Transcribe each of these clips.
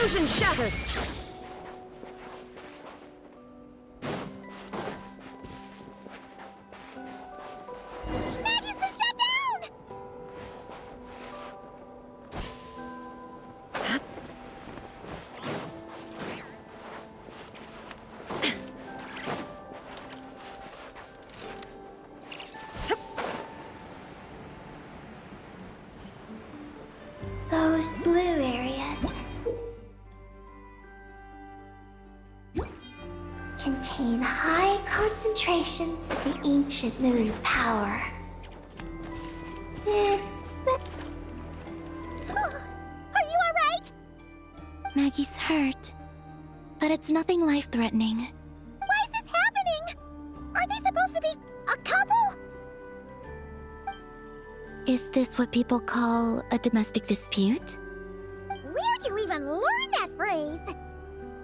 Illusion shattered! Maggie's been shut down! Those blue areas contain high concentrations of the ancient moon's power. It's... Are you alright? Maggie's hurt, but it's nothing life-threatening. Why is this happening? Are they supposed to be a couple? Is this what people call a domestic dispute? Where'd you even learn that phrase?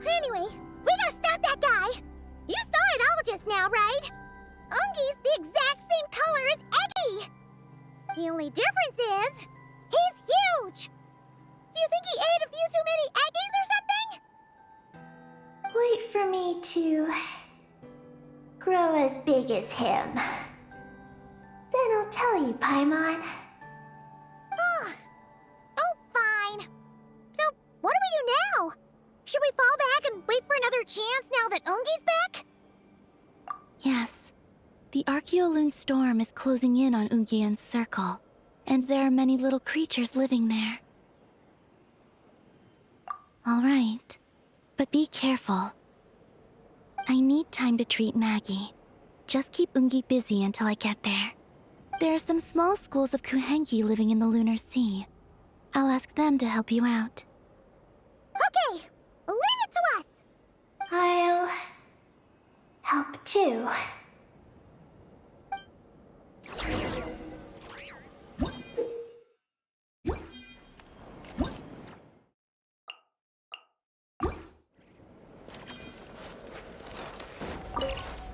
Anyway, we gotta stop that guy. You saw it all just now, right? Ungi's the exact same color as Eggy. The only difference is, he's huge. Do you think he ate a few too many Eggies or something? Wait for me to grow as big as him. Then I'll tell you, Paimon. Ugh. Oh, fine. So, what do we do now? Should we fall back and wait for another chance now that Ungi's back? Yes. The Archeoloon storm is closing in on Ungian's circle, and there are many little creatures living there. All right, but be careful. I need time to treat Maggie. Just keep Ungi busy until I get there. There are some small schools of Kuhengi living in the Lunar Sea. I'll ask them to help you out. Okay, leave it to us. I'll help too.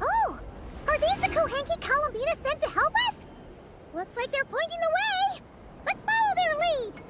Oh, are these the Kuhenki Columbina sent to help us? Looks like they're pointing the way. Let's follow their lead.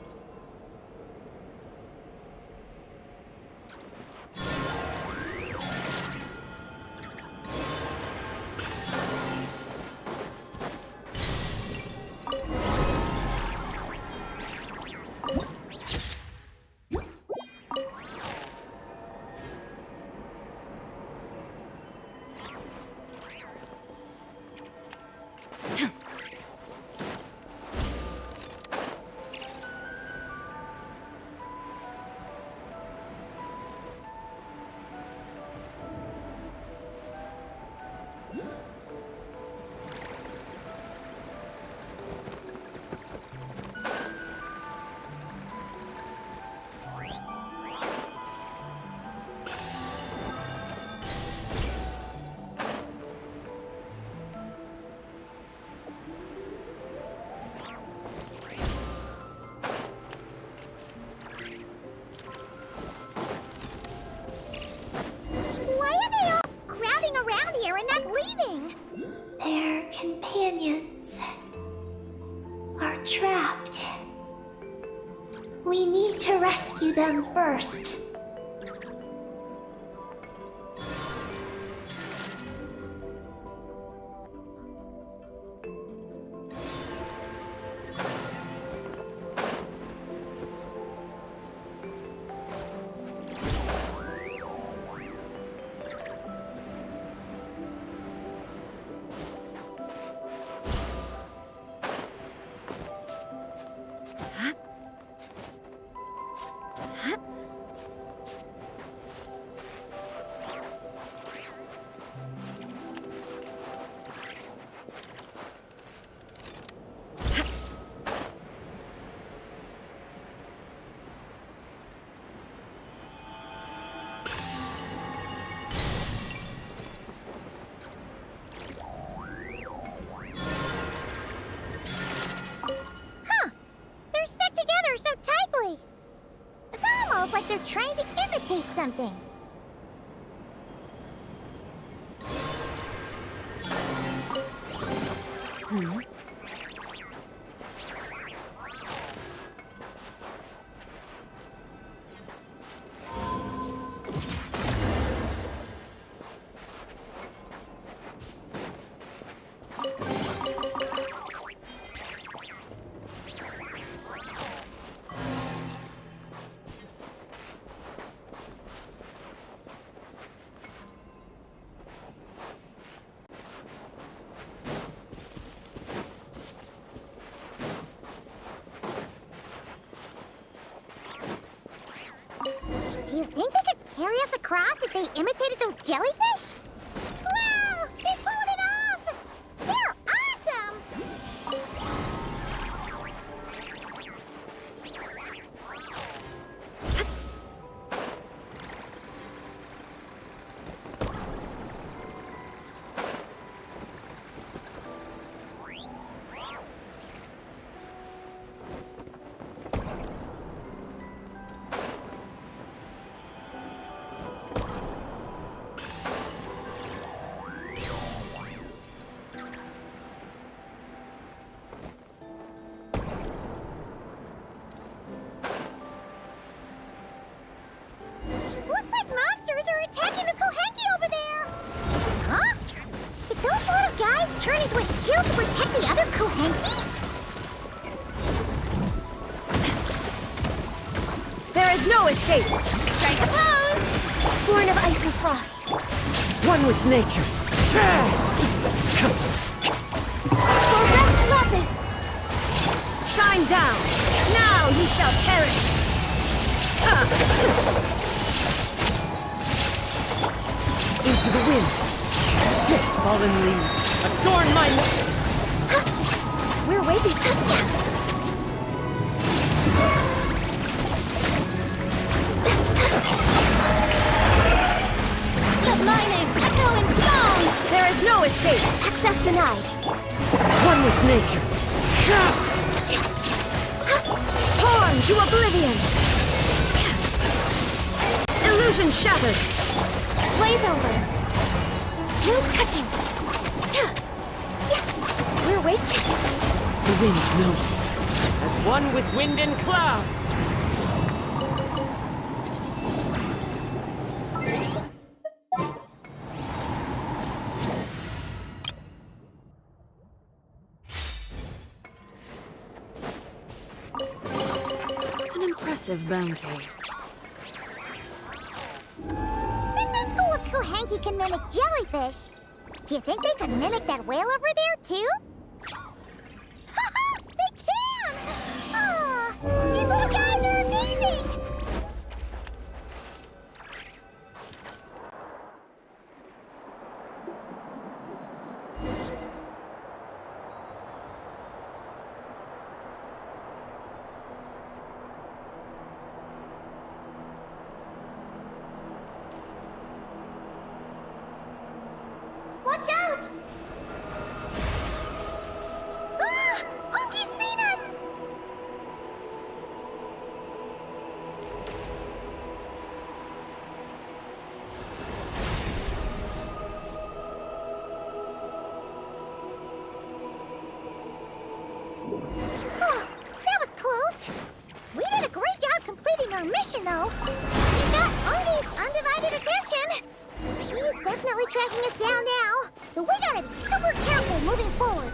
Why are they all crowding around here and not leaving? Their companions are trapped. We need to rescue them first. They're stuck together so tightly. It's almost like they're trying to imitate something. across if they imitated those jellyfish? Wow! They pulled it off! They're awesome! Looks like monsters are attacking the Kohenki over there! Huh? Did those little guys turn into a shield to protect the other Kohenki? There is no escape! Strike a pose! Born of ice and frost. One with nature. For Rex Lapis! Shine down! Now you shall perish! Into the wind. Tip fallen leaves. Adorn my We're waiting. Let my name echo in song! There is no escape. Access denied. one with nature. Torn to oblivion. Illusion shattered. Blaze over. No touching. We're waiting. The wind knows me. As one with wind and cloud. An impressive bounty. Since the school of Kohenki can mimic jellyfish, do you think they could mimic that whale over there, too? Haha! They can! Ah, these little guys are amazing! Watch out! Ah! Unky's seen us! Oh, that was close. We did a great job completing our mission, though. We got Unky's undivided attention. He's definitely tracking us down now, so we gotta be super careful moving forward.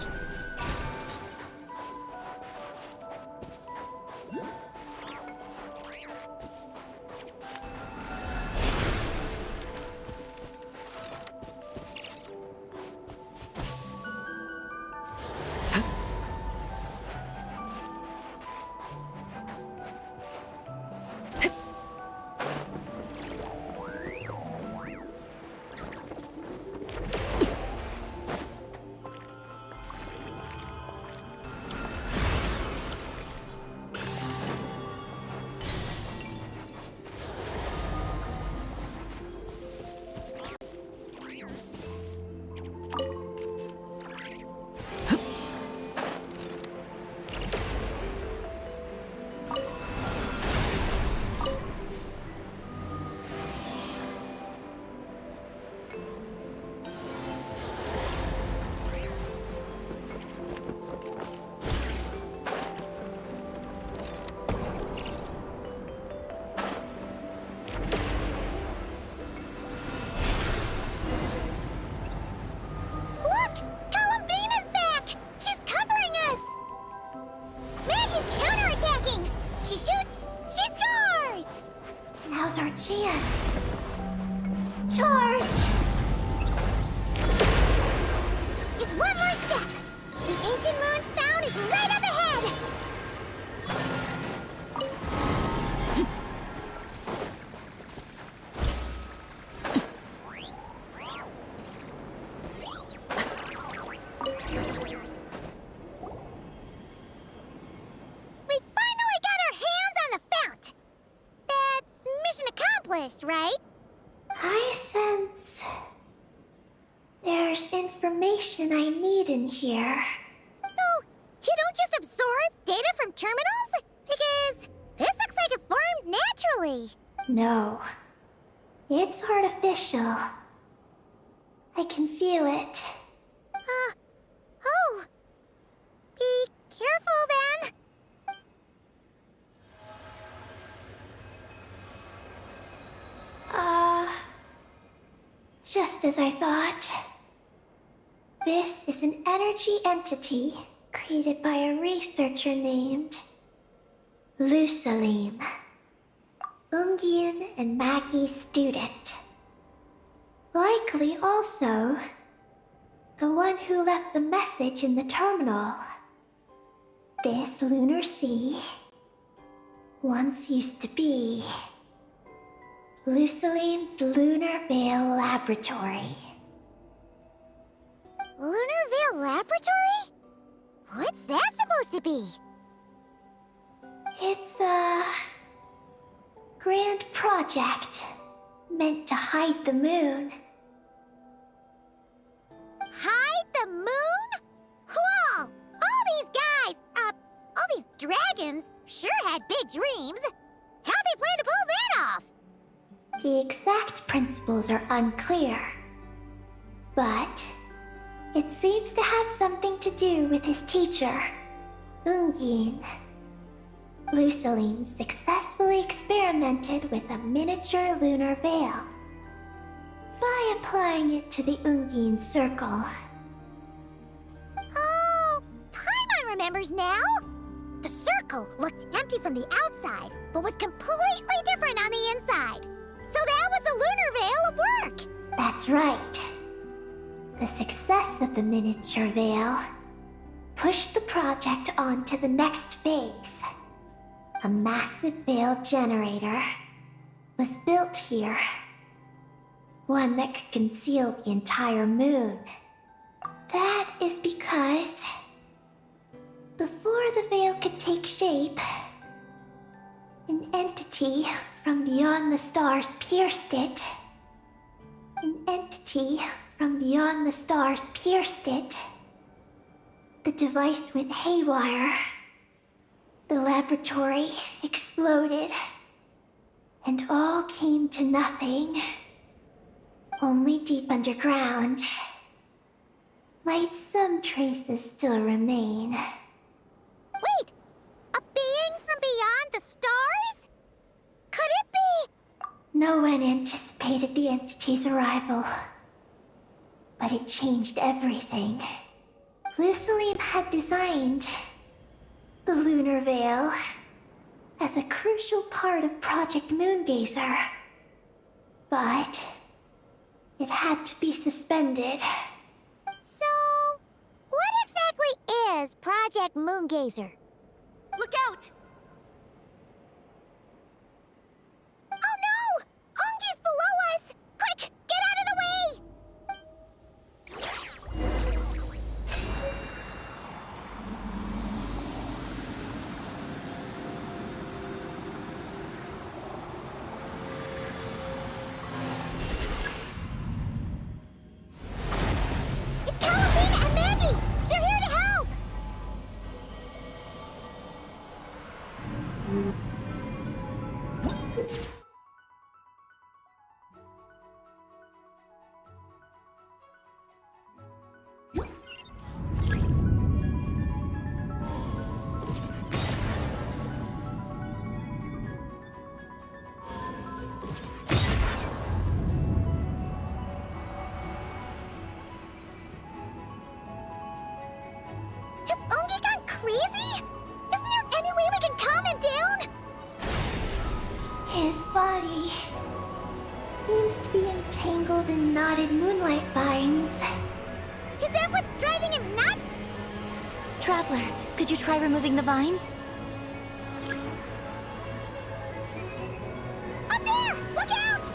information I need in here. So, you don't just absorb data from terminals? Because this looks like it formed naturally. No. It's artificial. I can feel it. Oh. Be careful then. Just as I thought. This is an energy entity created by a researcher named Lusalim. Ungian and Maggie's student. Likely also the one who left the message in the terminal. This lunar sea once used to be Lusalim's Lunar Veil Laboratory. Lunar Veil Laboratory? What's that supposed to be? It's a grand project meant to hide the moon. Hide the moon? Whoa! All these guys, all these dragons sure had big dreams. How'd they plan to pull that off? The exact principles are unclear, but it seems to have something to do with his teacher, Ungin. Lusalim successfully experimented with a miniature lunar veil by applying it to the Ungin circle. Oh, Paimon remembers now. The circle looked empty from the outside, but was completely different on the inside. So that was the lunar veil at work. That's right. The success of the miniature veil pushed the project on to the next phase. A massive veil generator was built here. One that could conceal the entire moon. That is because before the veil could take shape, an entity from beyond the stars pierced it. An entity from beyond the stars pierced it. The device went haywire. The laboratory exploded. And all came to nothing. Only deep underground might some traces still remain. Wait, a being from beyond the stars? Could it be? No one anticipated the entity's arrival, but it changed everything. Lusalim had designed the lunar veil as a crucial part of Project Moongazer, but it had to be suspended. So, what exactly is Project Moongazer? Look out! Oh no! Ungi's below us! Quick, get out of the way! It's Calabina and Maggie! They're here to help! Has Ungi gone crazy? Isn't there any way we can calm him down? His body seems to be entangled in knotted moonlight vines. Is that what's driving him nuts? Traveler, could you try removing the vines? Up there! Look out!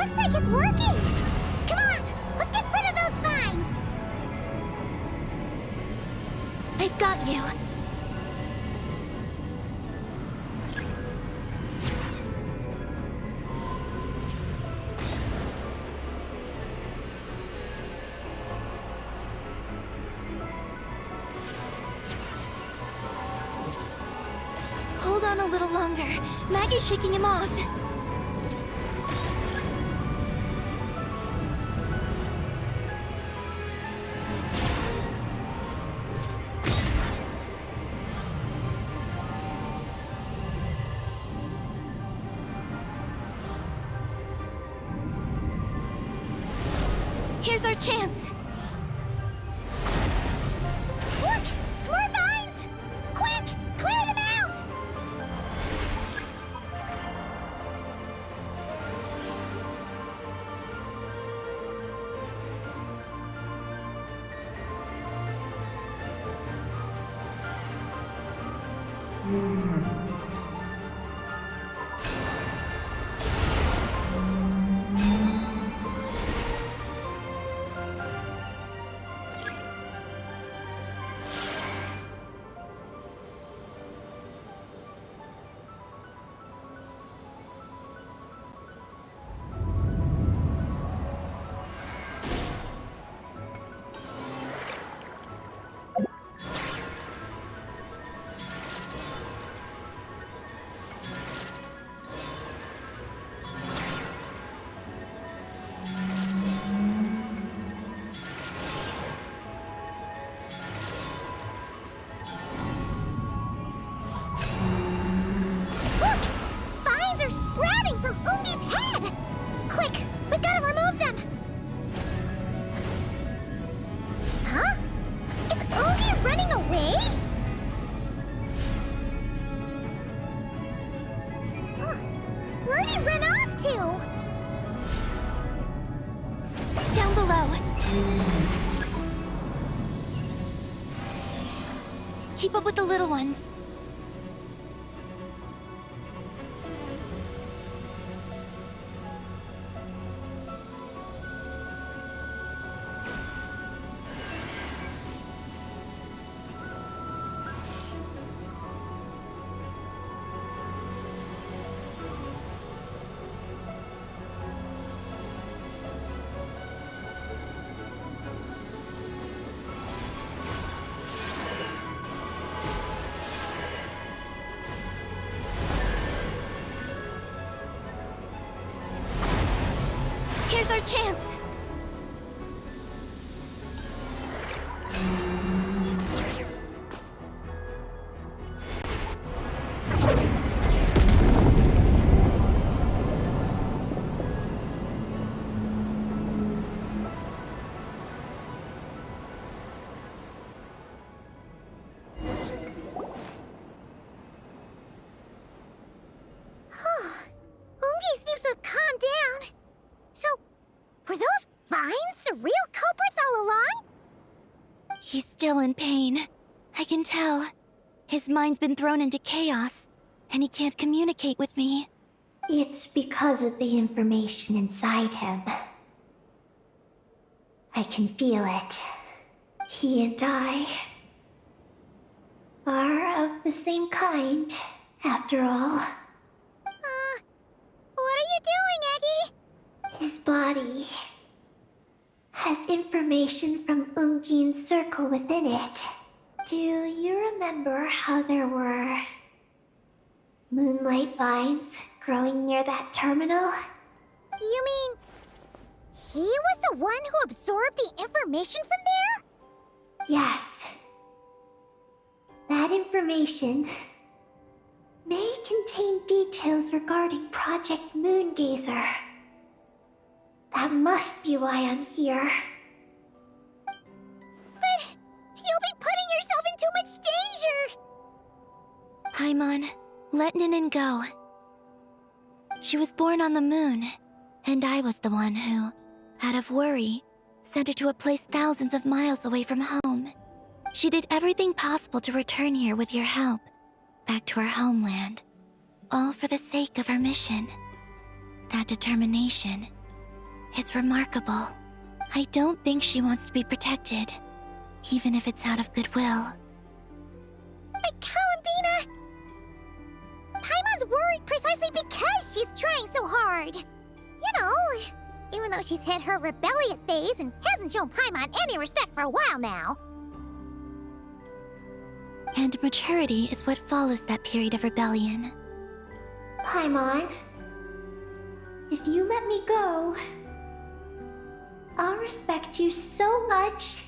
Looks like it's working! Come on, let's get rid of those vines! I've got you. Hold on a little longer. Maggie's shaking him off. Here's our chance. Look! More vines! Quick! Clear them out! Look! Vines are sprouting from Ungi's head! Quick! We've got to remove them! Huh? Is Ungi running away? Where'd he run off to? Down below. Keep up with the little ones. Here's our chance. Ungi seems to have calmed down. So, were those vines the real culprits all along? He's still in pain. I can tell. His mind's been thrown into chaos, and he can't communicate with me. It's because of the information inside him. I can feel it. He and I are of the same kind, after all. What are you doing, Eggy? His body has information from Ungin's circle within it. Do you remember how there were moonlight vines growing near that terminal? You mean he was the one who absorbed the information from there? Yes. That information may contain details regarding Project Moongazer. That must be why I'm here. But you'll be putting yourself in too much danger! Paimon, let Ninin go. She was born on the moon, and I was the one who, out of worry, sent her to a place thousands of miles away from home. She did everything possible to return here with your help, back to her homeland, all for the sake of her mission. That determination It's remarkable. I don't think she wants to be protected, even if it's out of goodwill. But Columbina! Paimon's worried precisely because she's trying so hard. You know, even though she's hit her rebellious phase and hasn't shown Paimon any respect for a while now. And maturity is what follows that period of rebellion. Paimon, if you let me go, I'll respect you so much,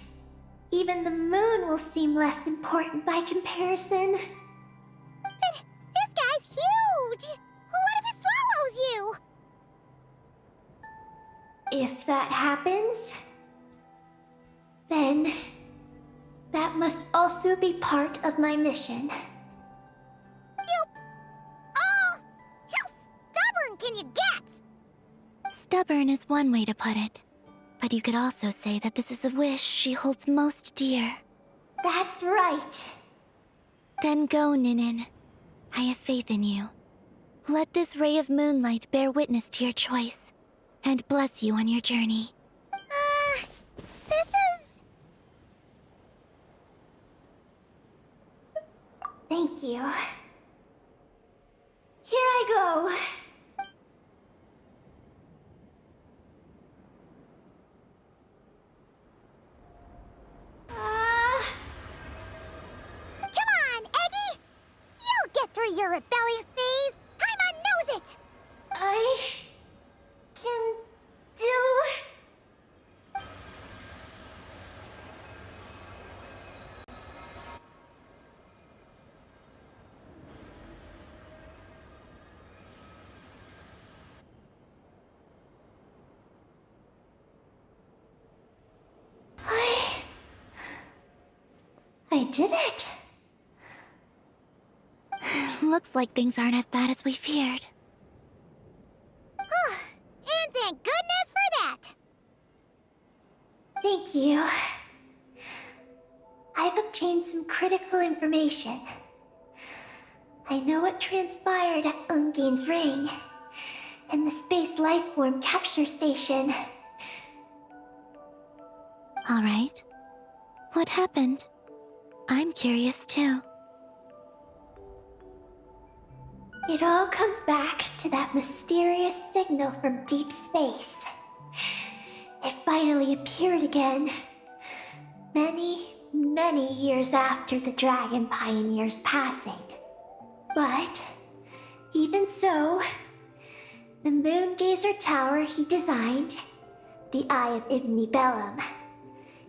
even the moon will seem less important by comparison. But this guy's huge! What if it swallows you? If that happens, then that must also be part of my mission. Oh! How stubborn can you get? Stubborn is one way to put it. But you could also say that this is a wish she holds most dear. That's right. Then go, Ninin. I have faith in you. Let this ray of moonlight bear witness to your choice, and bless you on your journey. This is... Thank you. Here I go. Come on, Eggy! You'll get through your rebellious phase! Paimon knows it! I can do... I did it. Looks like things aren't as bad as we feared. And thank goodness for that! Thank you. I've obtained some critical information. I know what transpired at Ungain's ring and the space lifeform capture station. All right. What happened? I'm curious too. It all comes back to that mysterious signal from deep space. It finally appeared again. Many years after the Dragon Pioneer's passing. But, even so, the Moon Gazer Tower he designed, the Eye of Ibni Bellum,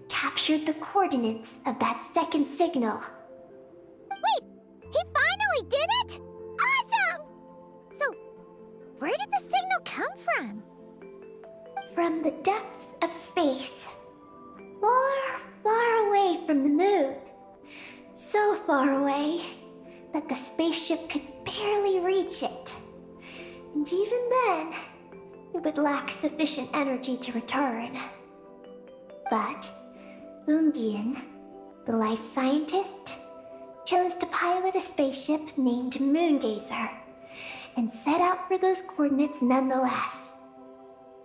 captured the coordinates of that second signal. Wait! He finally did it?! Awesome! So, where did the signal come from? From the depths of space. Far away from the moon. So far away that the spaceship could barely reach it. And even then, it would lack sufficient energy to return. But Ungien, the life scientist, chose to pilot a spaceship named Moongazer and set out for those coordinates nonetheless.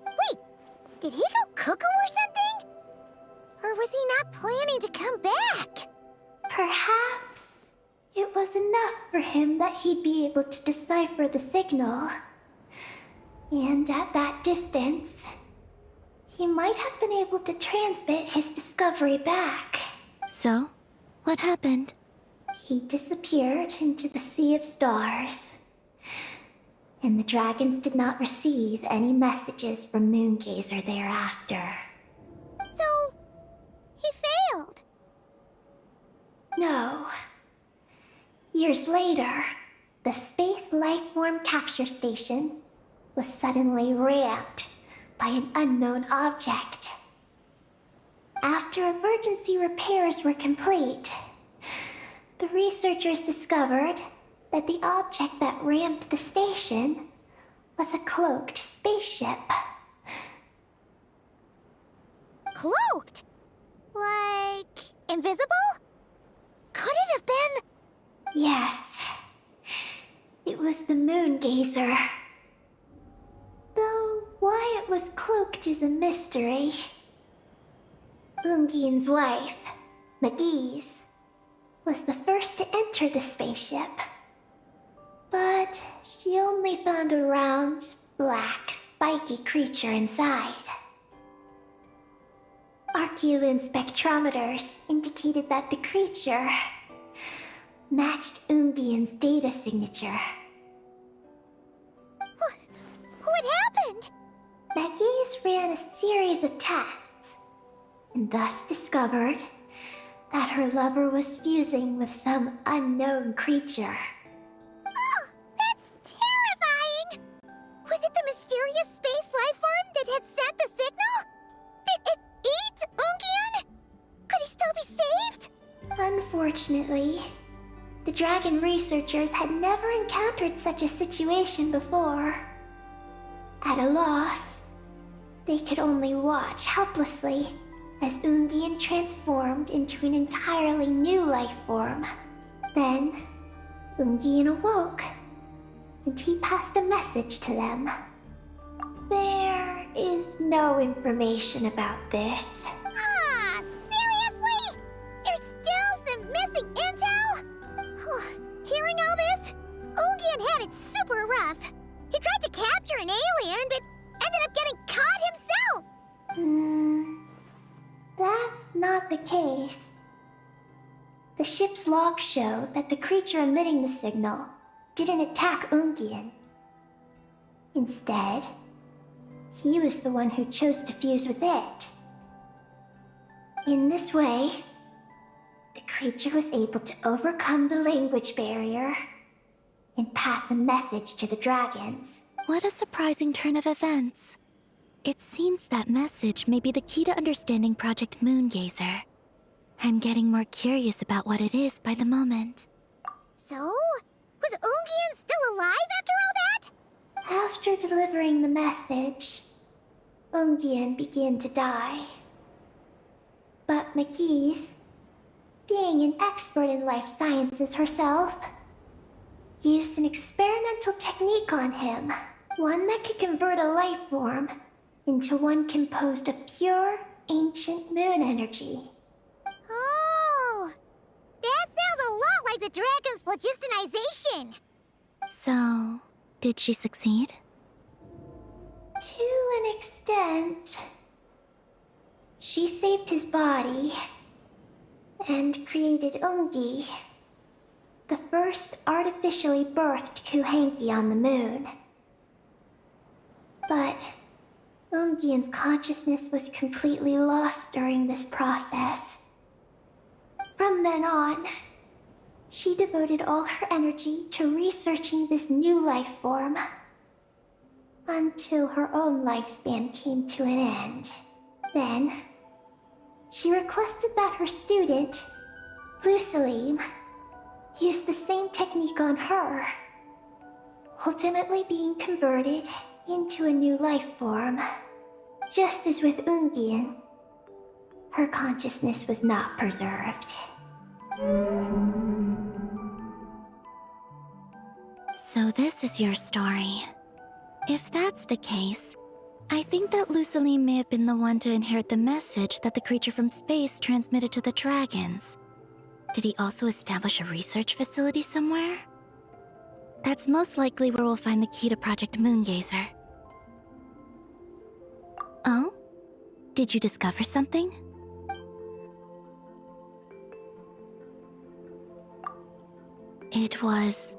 Wait, did he go cuckoo or something? Or was he not planning to come back? Perhaps it was enough for him that he'd be able to decipher the signal. And at that distance, he might have been able to transmit his discovery back. So, what happened? He disappeared into the sea of stars. And the dragons did not receive any messages from Moongazer thereafter. So, he failed. No. Years later, the Space Lifeform Capture Station was suddenly ramped by an unknown object. After emergency repairs were complete, the researchers discovered that the object that ramped the station was a cloaked spaceship. Cloaked? Like, invisible? Could it have been... Yes. It was the Moongazer. Though why it was cloaked as a mystery. Ungian's wife, McGee's, was the first to enter the spaceship. But she only found a round, black, spiky creature inside. Archeloon spectrometers indicated that the creature matched Ungian's data signature. What happened? McGee's ran a series of tests, and thus discovered that her lover was fusing with some unknown creature. Oh, that's terrifying! Was it the mysterious space life form that had sent the signal? Did it eat Ungian? Could he still be saved? Unfortunately, the dragon researchers had never encountered such a situation before. At a loss, they could only watch helplessly as Ungian transformed into an entirely new life form. Then, Ungian awoke, and he passed a message to them. There is no information about this. Ah, seriously? There's still some missing intel? Hearing all this, Ungian had it super rough. He tried to capture an alien, but ended up getting caught himself! That's not the case. The ship's logs show that the creature emitting the signal didn't attack Ungian. Instead, he was the one who chose to fuse with it. In this way, the creature was able to overcome the language barrier and pass a message to the dragons. What a surprising turn of events. It seems that message may be the key to understanding Project Moongazer. I'm getting more curious about what it is by the moment. So, was Ungian still alive after all that? After delivering the message, Ungian began to die. But McGee's, being an expert in life sciences herself, used an experimental technique on him. One that could convert a life form into one composed of pure, ancient moon energy. Oh, that sounds a lot like the dragon's phlogistonization. So, did she succeed? To an extent. She saved his body and created Ungi, the first artificially birthed Kuhanki on the moon. But Ungian's consciousness was completely lost during this process. From then on, she devoted all her energy to researching this new life form, until her own lifespan came to an end. Then, she requested that her student, Lucilim, use the same technique on her, ultimately being converted into a new life form. Just as with Ungian, her consciousness was not preserved. So this is your story. If that's the case, I think that Luciline may have been the one to inherit the message that the creature from space transmitted to the dragons. Did he also establish a research facility somewhere? That's most likely where we'll find the key to Project Moongazer. Oh? Did you discover something? It was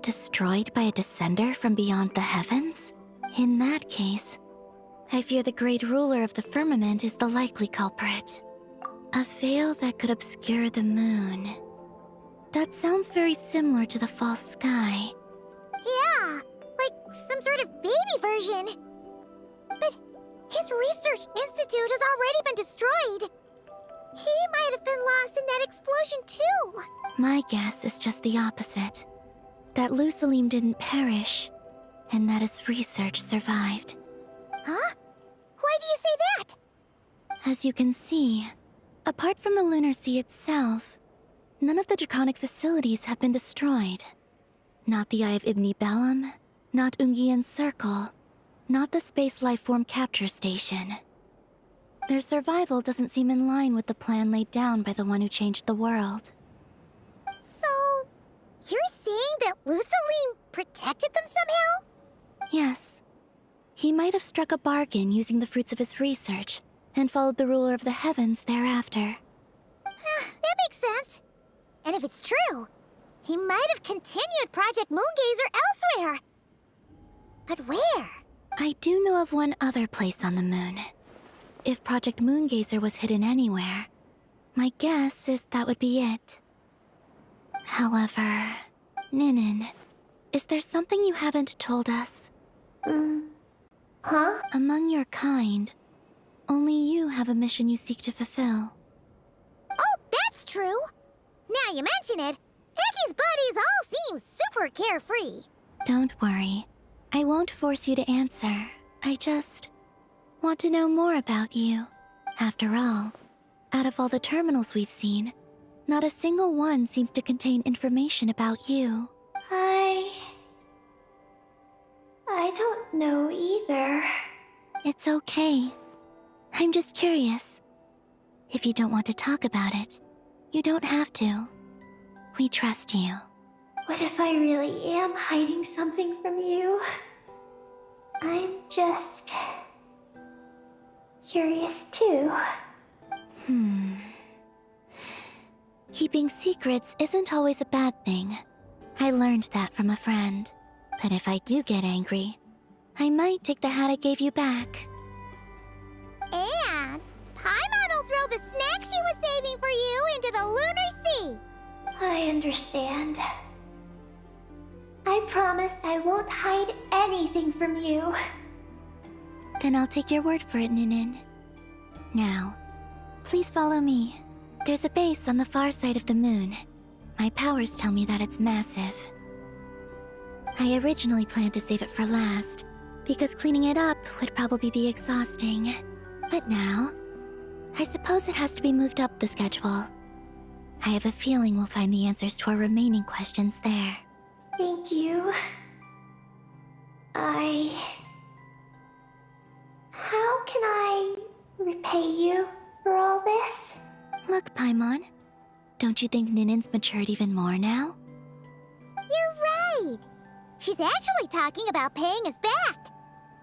destroyed by a descender from beyond the heavens? In that case, I fear the great ruler of the firmament is the likely culprit. A veil that could obscure the moon. That sounds very similar to the false sky. Yeah, like some sort of baby version. But his research institute has already been destroyed. He might have been lost in that explosion too. My guess is just the opposite. That Lucilim didn't perish, and that his research survived. Huh? Why do you say that? As you can see, apart from the lunar sea itself, none of the draconic facilities have been destroyed. Not the Eye of Ibn Bellum, not Ungian's Circle, not the space lifeform capture station. Their survival doesn't seem in line with the plan laid down by the one who changed the world. So, you're saying that Luceline protected them somehow? Yes. He might have struck a bargain using the fruits of his research and followed the ruler of the heavens thereafter. That makes sense. And if it's true, he might have continued Project Moongazer elsewhere. But where? I do know of one other place on the moon. If Project Moongazer was hidden anywhere, my guess is that would be it. However, Ninin, is there something you haven't told us? Huh? Among your kind, only you have a mission you seek to fulfill. Oh, that's true. Now you mention it, Eggy's buddies all seem super carefree. Don't worry. I won't force you to answer. I just want to know more about you. After all, out of all the terminals we've seen, not a single one seems to contain information about you. I don't know either. It's okay. I'm just curious. If you don't want to talk about it, you don't have to. We trust you. What if I really am hiding something from you? I'm just curious too. Keeping secrets isn't always a bad thing. I learned that from a friend. But if I do get angry, I might take the hat I gave you back. And Paimon will throw the snack she was saving for you into the lunar sea. I understand. I promise I won't hide anything from you. Then I'll take your word for it, Ninin. Now, please follow me. There's a base on the far side of the moon. My powers tell me that it's massive. I originally planned to save it for last, because cleaning it up would probably be exhausting. But now, I suppose it has to be moved up the schedule. I have a feeling we'll find the answers to our remaining questions there. Thank you. How can I repay you for all this? Look, Paimon, don't you think Ninin's matured even more now? You're right. She's actually talking about paying us back.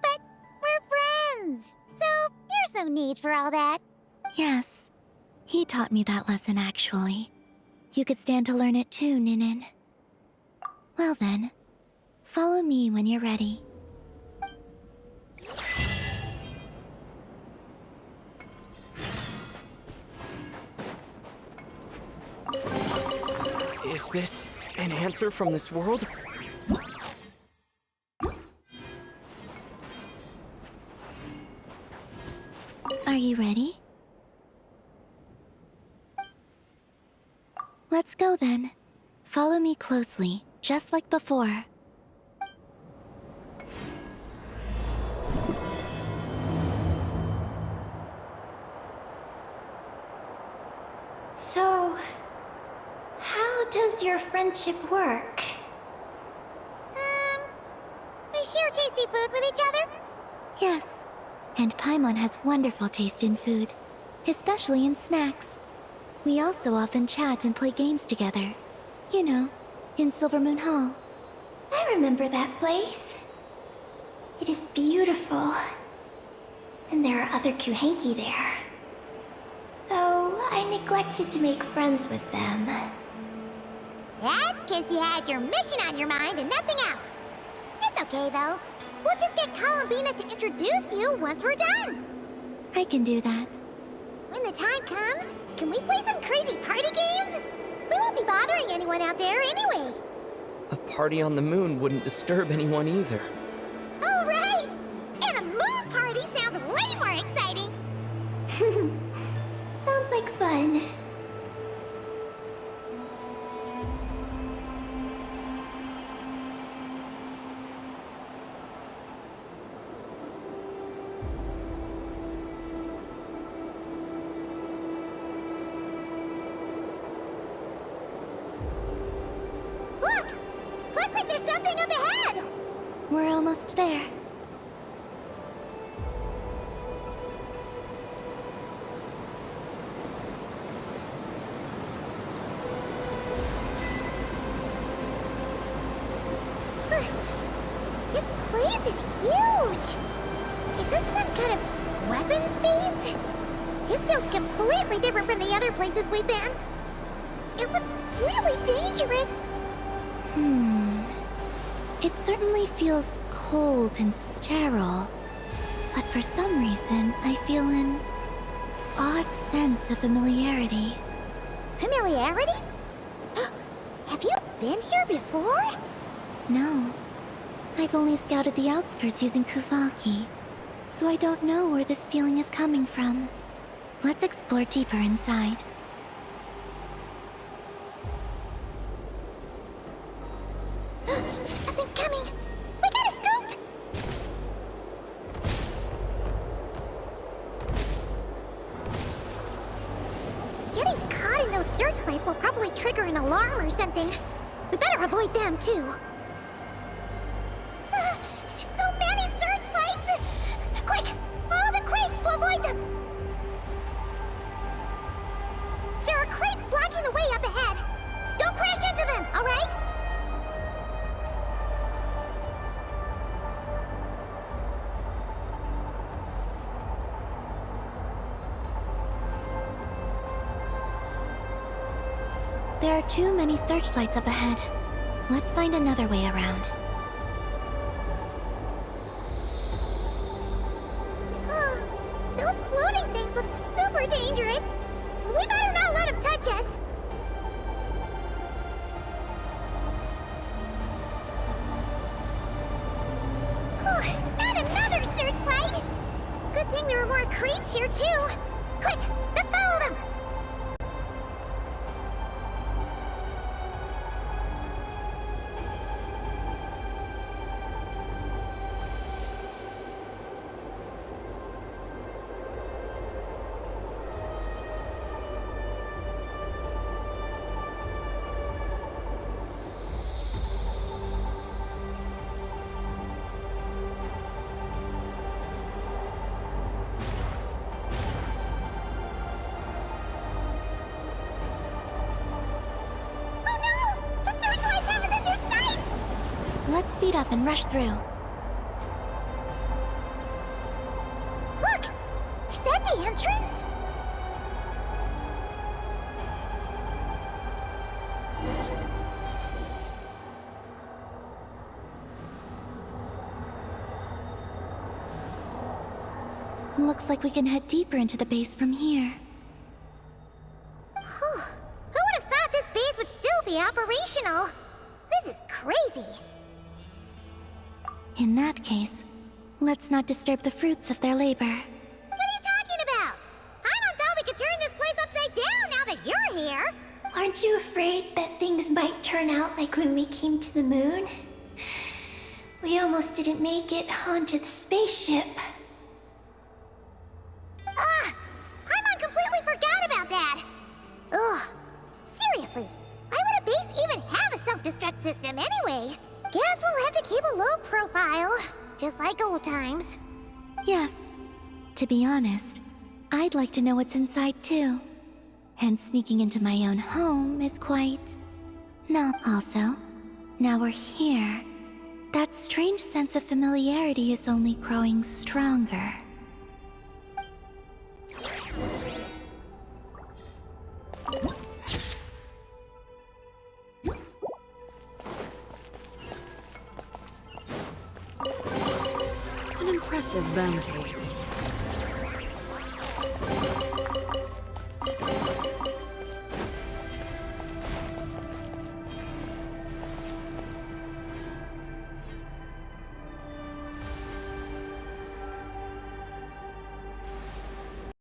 But we're friends, so there's no need for all that. Yes, he taught me that lesson actually. You could stand to learn it too, Ninin. Well then, follow me when you're ready. Is this an answer from this world? Are you ready? Let's go then. Follow me closely, just like before. So, how does your friendship work? We share tasty food with each other? Yes, and Paimon has wonderful taste in food, especially in snacks. We also often chat and play games together. You know, in Silvermoon Hall. I remember that place. It is beautiful. And there are other Kuhenki there. Though I neglected to make friends with them. That's because you had your mission on your mind and nothing else. It's okay, though. We'll just get Columbina to introduce you once we're done. I can do that. When the time comes, can we play some crazy party games? We won't be bothering anyone out there anyway. A party on the moon wouldn't disturb anyone either. Oh, right! And a moon party sounds way more exciting. Sounds like fun. Look! Looks like there's something up ahead! We're almost there. place is huge! Is this some kind of weapons base? This feels completely different from the other places we've been. It looks really dangerous. It certainly feels cold and sterile. But for some reason, I feel an odd sense of familiarity. Familiarity? Have you been here before? No. I've only scouted the outskirts using Kuvaki, so I don't know where this feeling is coming from. Let's explore deeper inside. Something's coming! We gotta scoot! Getting caught in those searchlights will probably trigger an alarm or something. We better avoid them, too. So many searchlights! Quick! Follow the crates to avoid them! There are crates blocking the way up ahead! Don't crash into them, alright? There are too many searchlights up ahead. Let's find another way around. Those floating things look super dangerous. We better not let them touch us. Not another searchlight! Good thing there are more crates here, too. Quick, let's follow them! Let's speed up and rush through. Look! Is that the entrance? Looks like we can head deeper into the base from here. Who would have thought this base would still be operational? This is crazy. In that case, let's not disturb the fruits of their labor. What are you talking about? I thought we could turn this place upside down now that you're here. Aren't you afraid that things might turn out like when we came to the moon? We almost didn't make it onto the spaceship. I completely forgot about that. Ugh. Seriously, why would a base even have a self-destruct system anyway? Guess we'll have to keep a low profile, just like old times. Yes. To be honest, I'd like to know what's inside too. And sneaking into my own home is quite... No, also, now we're here. That strange sense of familiarity is only growing stronger. An impressive bounty.